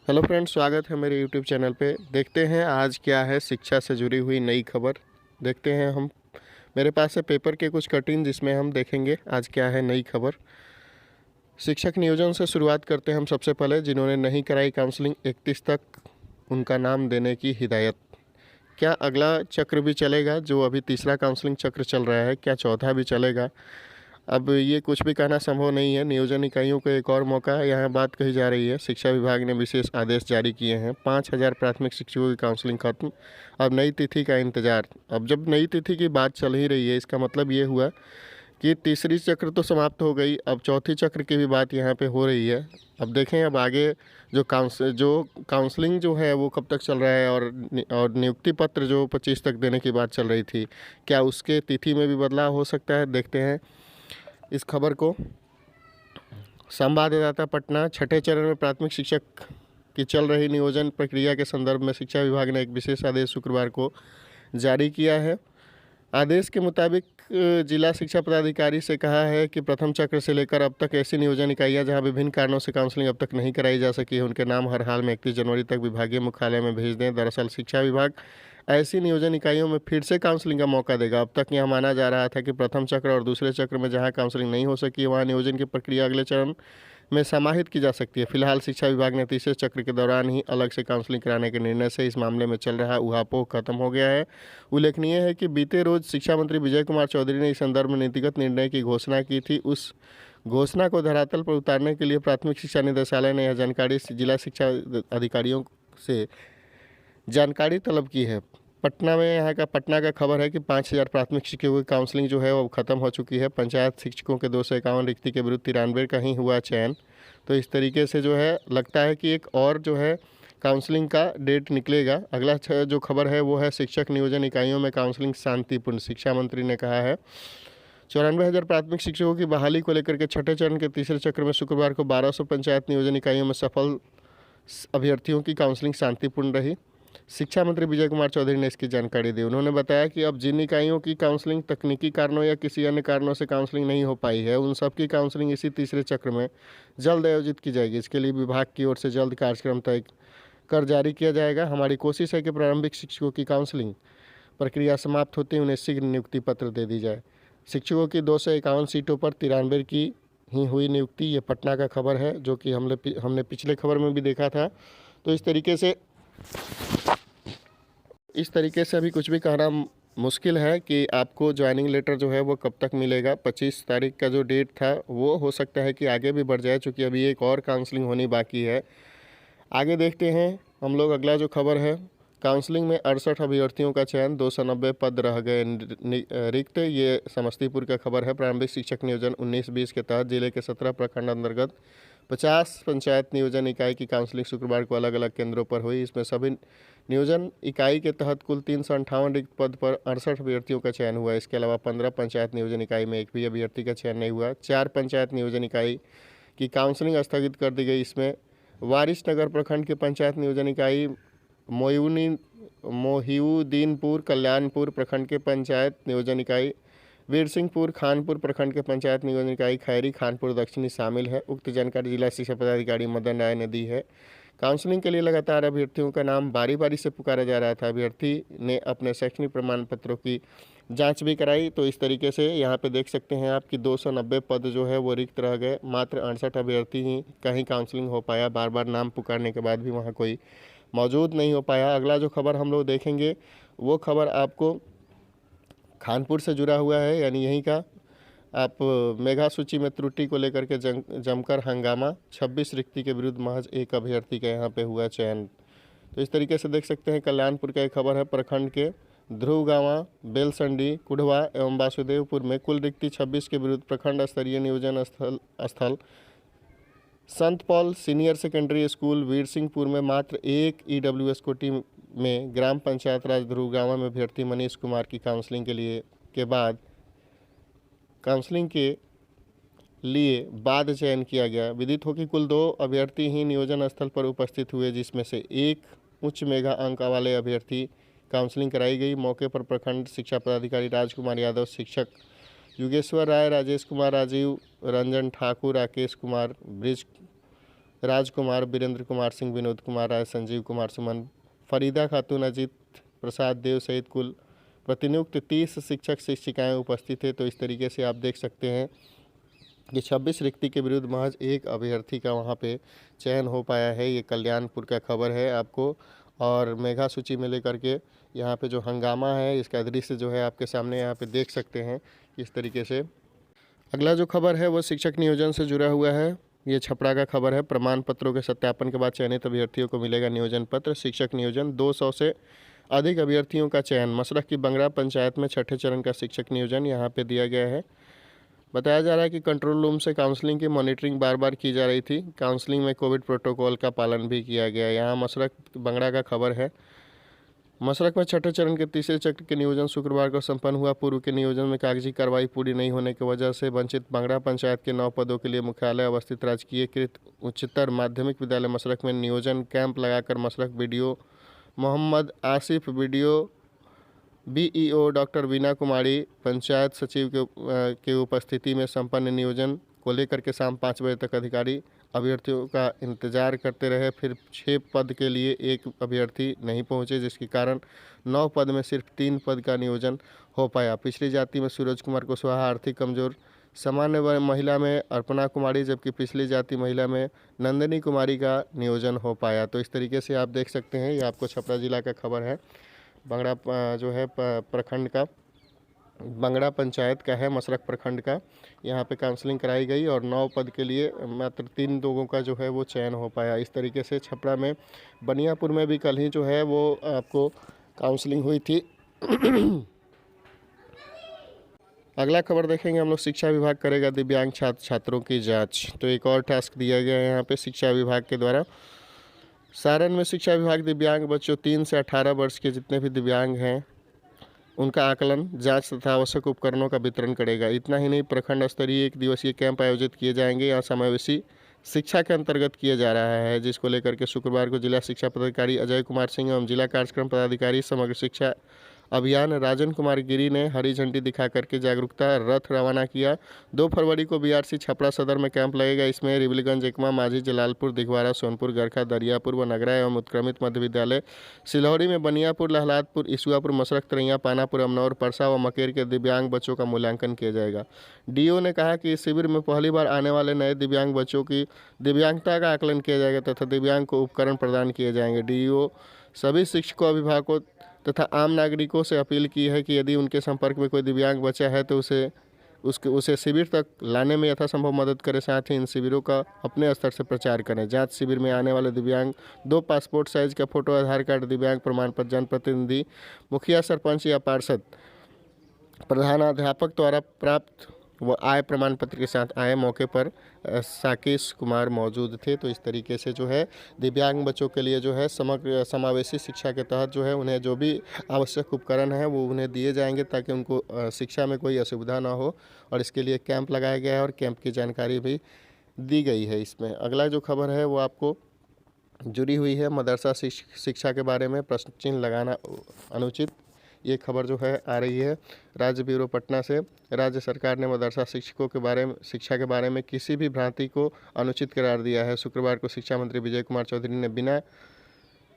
Hello friends, स्वागत है मेरे यूट्यूब चैनल पे। देखते हैं आज क्या है शिक्षा से जुड़ी हुई नई खबर। देखते हैं हम। मेरे पास है पेपर के कुछ कटिंग जिसमें हम देखेंगे आज क्या है नई खबर। शिक्षक नियोजन से शुरुआत करते हैं हम सबसे पहले। जिन्होंने नहीं कराई काउंसलिंग 31 तक उनका नाम देने की हिदायत। क्या अगला चक्र भी चलेगा? जो अभी तीसरा काउंसलिंग चक्र चल रहा है, क्या चौथा भी चलेगा? अब ये कुछ भी कहना संभव नहीं है। नियोजन इकाइयों को एक और मौका है, यहाँ बात कही जा रही है। शिक्षा विभाग ने विशेष आदेश जारी किए हैं। 5,000 प्राथमिक शिक्षकों की काउंसलिंग खत्म, अब नई तिथि का इंतजार। अब जब नई तिथि की बात चल ही रही है, इसका मतलब ये हुआ कि तीसरी चक्र तो समाप्त हो गई, अब चौथी चक्र की भी बात यहाँ पे हो रही है। अब देखें अब आगे जो काउंसलिंग जो है वो कब तक चल रहा है, और नियुक्ति पत्र जो 25 तक देने की बात चल रही थी, क्या उसके तिथि में भी बदलाव हो सकता है? देखते हैं इस खबर को। संवाददाता पटना। छठे चरण में प्राथमिक शिक्षक की चल रही नियोजन प्रक्रिया के संदर्भ में शिक्षा विभाग ने एक विशेष आदेश शुक्रवार को जारी किया है। आदेश के मुताबिक जिला शिक्षा पदाधिकारी से कहा है कि प्रथम चक्र से लेकर अब तक ऐसी नियोजन इकाइयां जहां विभिन्न कारणों से काउंसलिंग अब तक नहीं कराई जा सकी है, उनके नाम हर हाल में 31 जनवरी तक विभागीय मुख्यालय में भेज दें। दरअसल शिक्षा विभाग ऐसी नियोजन इकाइयों में फिर से काउंसलिंग का मौका देगा। अब तक यह माना जा रहा था कि प्रथम चक्र और दूसरे चक्र में जहां काउंसलिंग नहीं हो सकी, वहां नियोजन की प्रक्रिया अगले चरण में समाहित की जा सकती है। फिलहाल शिक्षा विभाग ने तीसरे चक्र के दौरान ही अलग से काउंसलिंग कराने के निर्णय से इस मामले में चल रहा ऊहापोह खत्म हो गया है। उल्लेखनीय है कि बीते रोज शिक्षा मंत्री विजय कुमार चौधरी ने इस संदर्भ में नीतिगत निर्णय की घोषणा की थी। उस घोषणा को धरातल पर उतारने के लिए प्राथमिक शिक्षा निदेशालय ने यह जानकारी जिला शिक्षा अधिकारियों से जानकारी तलब की है। पटना में पटना का खबर है कि 5,000 प्राथमिक शिक्षकों की काउंसलिंग जो है वो ख़त्म हो चुकी है। पंचायत शिक्षकों के 251 रिक्ति के विरुद्ध 93 का ही हुआ चयन। तो इस तरीके से जो है लगता है कि एक और जो है काउंसलिंग का डेट निकलेगा। अगला जो खबर है वो है शिक्षक नियोजन इकाइयों में काउंसलिंग शांतिपूर्ण। शिक्षा मंत्री ने कहा है 94,000 प्राथमिक शिक्षकों की बहाली को लेकर के छठे चरण के तीसरे चक्र में शुक्रवार को 1200 पंचायत नियोजन इकाइयों में सफल अभ्यर्थियों की काउंसलिंग शांतिपूर्ण रही। शिक्षा मंत्री विजय कुमार चौधरी ने इसकी जानकारी दी। उन्होंने बताया कि अब जिन इकाइयों की काउंसलिंग तकनीकी कारणों या किसी अन्य कारणों से काउंसलिंग नहीं हो पाई है, उन सब की काउंसलिंग इसी तीसरे चक्र में जल्द आयोजित की जाएगी। इसके लिए विभाग की ओर से जल्द कार्यक्रम तय कर जारी किया जाएगा। हमारी कोशिश है कि प्रारंभिक शिक्षकों की काउंसलिंग प्रक्रिया समाप्त होते ही उन्हें शीघ्र नियुक्ति पत्र दे दी जाए। शिक्षकों की 251 सीटों पर 93 की ही हुई नियुक्ति। ये पटना का खबर है, जो कि हमने पिछले खबर में भी देखा था। तो इस तरीके से अभी कुछ भी कहना मुश्किल है कि आपको ज्वाइनिंग लेटर जो है वो कब तक मिलेगा। 25 तारीख का जो डेट था वो हो सकता है कि आगे भी बढ़ जाए, चूँकि अभी एक और काउंसलिंग होनी बाकी है। आगे देखते हैं हम लोग। अगला जो खबर है, काउंसलिंग में 68 अभ्यर्थियों का चयन, 290 पद रह गए रिक्त। ये समस्तीपुर का खबर है। प्रारंभिक शिक्षक नियोजन 19-20 के तहत जिले के 17 प्रखंड अंतर्गत 50 पंचायत नियोजन इकाई की काउंसलिंग शुक्रवार को अलग अलग केंद्रों पर हुई। इसमें सभी नियोजन इकाई के तहत कुल 358 रिक्त पद पर 68 अभ्यर्थियों का चयन हुआ। इसके अलावा 15 पंचायत नियोजन इकाई में एक भी अभ्यर्थी का चयन नहीं हुआ। 4 पंचायत नियोजन इकाई की काउंसलिंग स्थगित कर दी गई। इसमें वारिसनगर प्रखंड के पंचायत नियोजन इकाई, मोहिउद्दीनपुर कल्याणपुर प्रखंड के पंचायत नियोजन इकाई, वीरसिंहपुर खानपुर प्रखंड के पंचायत नियोजन इकाई, खैरी खानपुर दक्षिणी शामिल है। उक्त जानकारी जिला शिक्षा पदाधिकारी मदन राय ने दी है। काउंसलिंग के लिए लगातार अभ्यर्थियों का नाम बारी बारी से पुकारा जा रहा था। अभ्यर्थी ने अपने शैक्षणिक प्रमाण पत्रों की जांच भी कराई। तो इस तरीके से यहाँ पे देख सकते हैं आप कि 290 पद जो है वो रिक्त रह गए। मात्र 68 अभ्यर्थी ही कहीं काउंसलिंग हो पाया। बार बार नाम पुकारने के बाद भी वहाँ कोई मौजूद नहीं हो पाया। अगला जो खबर हम लोग देखेंगे वो खबर आपको खानपुर से जुड़ा हुआ है, यानी यहीं का। आप मेगा सूची में त्रुटि को लेकर के जमकर हंगामा। 26 रिक्ति के विरुद्ध महज एक अभ्यर्थी का यहाँ पे हुआ चयन। तो इस तरीके से देख सकते हैं कल्याणपुर का एक खबर है। प्रखंड के ध्रुवगांवा, बेलसंडी, कुढ़वा एवं वासुदेवपुर में कुल रिक्ति 26 के विरुद्ध प्रखंड स्तरीय नियोजन स्थल संत Paul senior secondary school Virsinghpur में मात्र एक ईडब्ल्यूएस कोटी में ग्राम पंचायत राज ध्रुवगांवा में अभ्यर्थी मनीष कुमार की काउंसलिंग के लिए बाद चयन किया गया। विदित हो कि कुल 2 अभ्यर्थी ही नियोजन स्थल पर उपस्थित हुए, जिसमें से एक उच्च मेगा अंक वाले अभ्यर्थी काउंसलिंग कराई गई। मौके पर प्रखंड शिक्षा पदाधिकारी राजकुमार यादव, शिक्षक योगेश्वर राय, राजेश कुमार, राजीव रंजन ठाकुर, राकेश कुमार, ब्रिज राजकुमार, वीरेंद्र कुमार सिंह, विनोद कुमार राय, संजीव कुमार सुमन, फरीदा खातून, अजीत प्रसाद देव सहित कुल प्रतिनियुक्त 30 शिक्षक शिक्षिकाएं उपस्थित थे। तो इस तरीके से आप देख सकते हैं कि 26 रिक्ति के विरुद्ध महज एक अभ्यर्थी का वहां पे चयन हो पाया है। ये कल्याणपुर का खबर है आपको, और मेगा सूची में लेकर के यहाँ पे जो हंगामा है इसका दृश्य जो है आपके सामने यहाँ पे देख सकते हैं इस तरीके से। अगला जो खबर है वो शिक्षक नियोजन से जुड़ा हुआ है। ये छपरा का खबर है। प्रमाण पत्रों के सत्यापन के बाद चयनित अभ्यर्थियों को मिलेगा नियोजन पत्र। शिक्षक नियोजन 200 से अधिक अभ्यर्थियों का चयन। मसरख की बंगड़ा पंचायत में छठे चरण का शिक्षक नियोजन यहाँ पे दिया गया है। बताया जा रहा है कि कंट्रोल रूम से काउंसलिंग की मॉनिटरिंग बार बार की जा रही थी। काउंसलिंग में कोविड प्रोटोकॉल का पालन भी किया गया। यहाँ मसरख बंगड़ा का खबर है। मसरख में छठे चरण के तीसरे चक्र के नियोजन शुक्रवार को संपन्न हुआ। पूर्व के नियोजन में कागजी कार्रवाई पूरी नहीं होने की वजह से वंचित बंगड़ा पंचायत के 9 पदों के लिए मुख्यालय अवस्थित राजकीयकृत उच्चतर माध्यमिक विद्यालय मसरख में नियोजन कैंप लगाकर Masrakh BDO Mohammad Asif, BEO doctor Veena Kumari, panchayat सचिव के उपस्थिति में संपन्न नियोजन को लेकर के शाम 5 बजे तक अधिकारी अभ्यर्थियों का इंतजार करते रहे। फिर 6 पद के लिए एक अभ्यर्थी नहीं पहुंचे, जिसके कारण 9 पद में सिर्फ 3 पद का नियोजन हो पाया। पिछली जाति में सूरज कुमार कुशवाहा, आर्थिक कमजोर सामान्य महिला में अर्पणा कुमारी, जबकि पिछली जाति महिला में नंदिनी कुमारी का नियोजन हो पाया। तो इस तरीके से आप देख सकते हैं, ये आपको छपरा जिला का खबर है। बंगड़ा जो है प्रखंड का, बंगड़ा पंचायत का है, मसरख प्रखंड का। यहाँ पे काउंसलिंग कराई गई और 9 पद के लिए मात्र 3 लोगों का जो है वो चयन हो पाया। इस तरीके से छपरा में, बनियापुर में भी कल ही जो है वो आपको काउंसलिंग हुई थी। अगला खबर देखेंगे हम लोग, शिक्षा विभाग करेगा दिव्यांग छात्रों की जांच। तो एक और टास्क दिया गया है यहाँ पे शिक्षा विभाग के द्वारा। सारण में शिक्षा विभाग दिव्यांग बच्चों 3 से 18 वर्ष के जितने भी दिव्यांग हैं उनका आकलन, जांच तथा आवश्यक उपकरणों का वितरण करेगा। इतना ही नहीं, प्रखंड स्तरीय 1 दिवसीय कैंप आयोजित किए जाएंगे। यहाँ समावेशी शिक्षा के अंतर्गत किया जा रहा है, जिसको लेकर के शुक्रवार को जिला शिक्षा पदाधिकारी अजय कुमार सिंह एवं जिला कार्यक्रम पदाधिकारी समग्र शिक्षा अभियान राजन कुमार गिरी ने हरी झंडी दिखा करके जागरूकता रथ रवाना किया। 2 फरवरी को बीआरसी छपरा सदर में कैंप लगेगा। इसमें रिबलीगंज, एकमा, माझी, जलालपुर, दिघवारा, सोनपुर, गरखा, दरियापुर व नगरा एवं उत्क्रमित मध्य विद्यालय सिलौरी में बनियापुर, लहलादपुर, इसुआपुर, मसरख, तरैया, पानापुर, अमनौर, परसा व मकेर के दिव्यांग बच्चों का मूल्यांकन किया जाएगा। डीओ ने कहा कि इस शिविर में पहली बार आने वाले नए दिव्यांग बच्चों की दिव्यांगता का आकलन किया जाएगा तथा दिव्यांग को उपकरण प्रदान किए जाएंगे। डीओ सभी शिक्षकों, अभिभावकों तथा आम नागरिकों से अपील की है कि यदि उनके संपर्क में कोई दिव्यांग बच्चा है तो उसे शिविर तक लाने में यथासंभव मदद करें। साथ ही इन शिविरों का अपने स्तर से प्रचार करें। जांच शिविर में आने वाले दिव्यांग 2 पासपोर्ट साइज का फोटो, आधार कार्ड, दिव्यांग प्रमाण पत्र, जनप्रतिनिधि, मुखिया, सरपंच या पार्षद, प्रधानाध्यापक द्वारा प्राप्त वो आय प्रमाण पत्र के साथ आए। मौके पर साकेश कुमार मौजूद थे। तो इस तरीके से जो है दिव्यांग बच्चों के लिए जो है समग्र समावेशी शिक्षा के तहत जो है उन्हें जो भी आवश्यक उपकरण है वो उन्हें दिए जाएंगे ताकि उनको शिक्षा में कोई असुविधा ना हो, और इसके लिए कैंप लगाया गया है और कैंप की जानकारी भी दी गई है इसमें। अगला जो खबर है वो आपको जुड़ी हुई है मदरसा शिक्षा के बारे में, प्रश्न चिन्ह लगाना अनुचित, ये खबर जो है आ रही है राज्य ब्यूरो पटना से। राज्य सरकार ने मदरसा शिक्षा के बारे में किसी भी भ्रांति को अनुचित करार दिया है। शुक्रवार को शिक्षा मंत्री विजय कुमार चौधरी ने बिना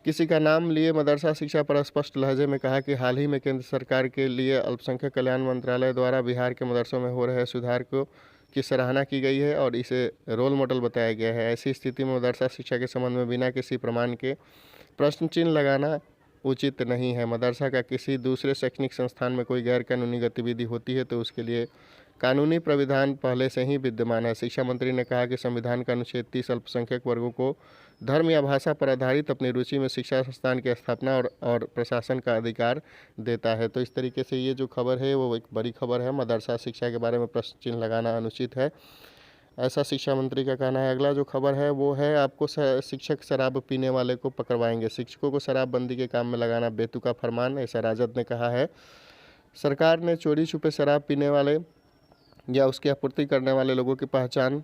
किसी का नाम लिए मदरसा शिक्षा पर स्पष्ट लहजे में कहा कि हाल ही में केंद्र सरकार के लिए अल्पसंख्यक कल्याण मंत्रालय द्वारा बिहार के मदरसों में हो रहे सुधार की सराहना की गई है और इसे रोल मॉडल बताया गया है। ऐसी स्थिति में मदरसा शिक्षा के संबंध में बिना किसी प्रमाण के प्रश्न चिन्ह लगाना उचित नहीं है। मदरसा का किसी दूसरे शैक्षणिक संस्थान में कोई गैर कानूनी गतिविधि होती है तो उसके लिए कानूनी प्राविधान पहले से ही विद्यमान है। शिक्षा मंत्री ने कहा कि संविधान का अनुच्छेद 30 अल्पसंख्यक वर्गों को धर्म या भाषा पर आधारित अपनी रुचि में शिक्षा संस्थान की स्थापना और प्रशासन का अधिकार देता है। तो इस तरीके से ये जो खबर है वो एक बड़ी खबर है। मदरसा शिक्षा के बारे में प्रश्न चिन्ह लगाना अनुचित है, ऐसा शिक्षा मंत्री का कहना है। अगला जो खबर है वो है आपको शिक्षक शराब पीने वाले को पकड़वाएंगे। शिक्षकों को शराबबंदी के काम में लगाना बेतुका फरमान, ऐसा राजद ने कहा है। सरकार ने चोरी छुपे शराब पीने वाले या उसकी आपूर्ति करने वाले लोगों की पहचान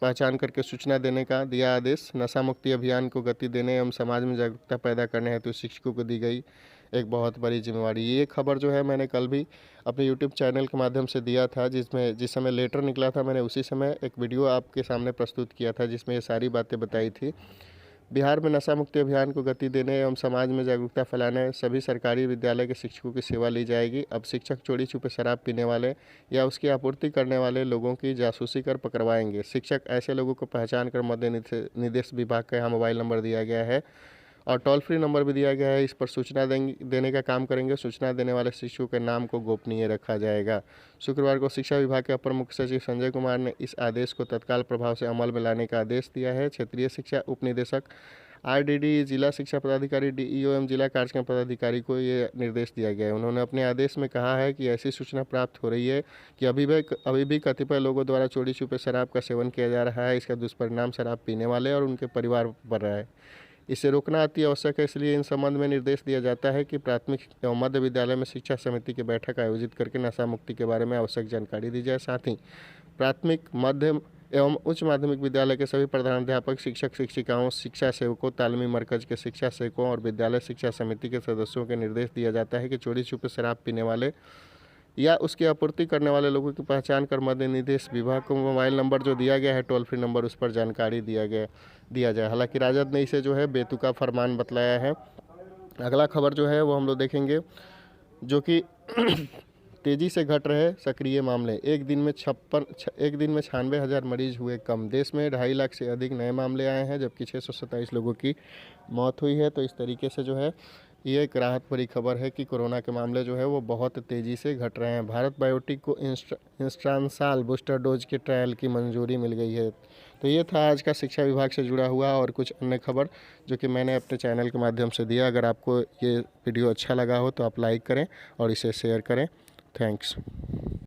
पहचान करके सूचना देने का दिया आदेश। नशा मुक्ति अभियान को गति देने एवं समाज में जागरूकता पैदा करने हेतु शिक्षकों को दी गई एक बहुत बड़ी जिम्मेवारी। ये खबर जो है मैंने कल भी अपने यूट्यूब चैनल के माध्यम से दिया था, जिस समय लेटर निकला था मैंने उसी समय एक वीडियो आपके सामने प्रस्तुत किया था जिसमें ये सारी बातें बताई थी। बिहार में नशा मुक्ति अभियान को गति देने एवं समाज में जागरूकता फैलाने सभी सरकारी विद्यालय के शिक्षकों की सेवा ली जाएगी। अब शिक्षक चोरी छुपे शराब पीने वाले या उसकी आपूर्ति करने वाले लोगों की जासूसी कर पकड़वाएंगे। शिक्षक ऐसे लोगों को पहचान कर मध्य निदेश विभाग का यहाँ मोबाइल नंबर दिया गया है और टोल फ्री नंबर भी दिया गया है। इस पर सूचना देने का काम करेंगे। सूचना देने वाले शिक्षकों के नाम को गोपनीय रखा जाएगा। शुक्रवार को शिक्षा विभाग के अपर मुख्य सचिव संजय कुमार ने इस आदेश को तत्काल प्रभाव से अमल में लाने का आदेश दिया है। क्षेत्रीय शिक्षा उप निदेशक आरडीडी, जिला शिक्षा पदाधिकारी डीईओ एवं जिला कार्यक्रम पदाधिकारी को ये निर्देश दिया गया है। उन्होंने अपने आदेश में कहा है कि ऐसी सूचना प्राप्त हो रही है कि अभी भी कतिपय लोगों द्वारा चोरी छुपे शराब का सेवन किया जा रहा है। इसका दुष्परिणाम शराब पीने वाले और उनके परिवार पर रहा है। इसे रोकना अति आवश्यक है। इसलिए इन संबंध में निर्देश दिया जाता है कि प्राथमिक एवं मध्य विद्यालय में शिक्षा समिति की बैठक आयोजित करके नशा मुक्ति के बारे में आवश्यक जानकारी दी जाए। साथ ही प्राथमिक, मध्य एवं उच्च माध्यमिक विद्यालय के सभी प्रधानाध्यापक, शिक्षक शिक्षिकाओं, शिक्षा सेवकों, तालीमी मरकज के शिक्षा सेवकों और विद्यालय शिक्षा समिति के सदस्यों के निर्देश दिया जाता है कि चोरी छुपे शराब पीने वाले या उसकी आपूर्ति करने वाले लोगों की पहचान कर मध्य निदेश विभाग को मोबाइल नंबर जो दिया गया है टोल फ्री नंबर, उस पर जानकारी दिया जाए। हालांकि राजद ने इसे जो है बेतुका फरमान बतलाया है। अगला खबर जो है वो हम लोग देखेंगे, जो कि तेज़ी से घट रहे सक्रिय मामले। एक दिन में 96,000 मरीज हुए कम। देश में 2.5 लाख से अधिक नए मामले आए हैं जबकि 627 लोगों की मौत हुई है। तो इस तरीके से जो है ये एक राहत भरी खबर है कि कोरोना के मामले जो है वो बहुत तेज़ी से घट रहे हैं। भारत बायोटेक को इंस्ट्रासाल बूस्टर डोज के ट्रायल की मंजूरी मिल गई है। तो ये था आज का शिक्षा विभाग से जुड़ा हुआ और कुछ अन्य खबर जो कि मैंने अपने चैनल के माध्यम से दिया। अगर आपको ये वीडियो अच्छा लगा हो तो आप लाइक करें और इसे शेयर करें। थैंक्स।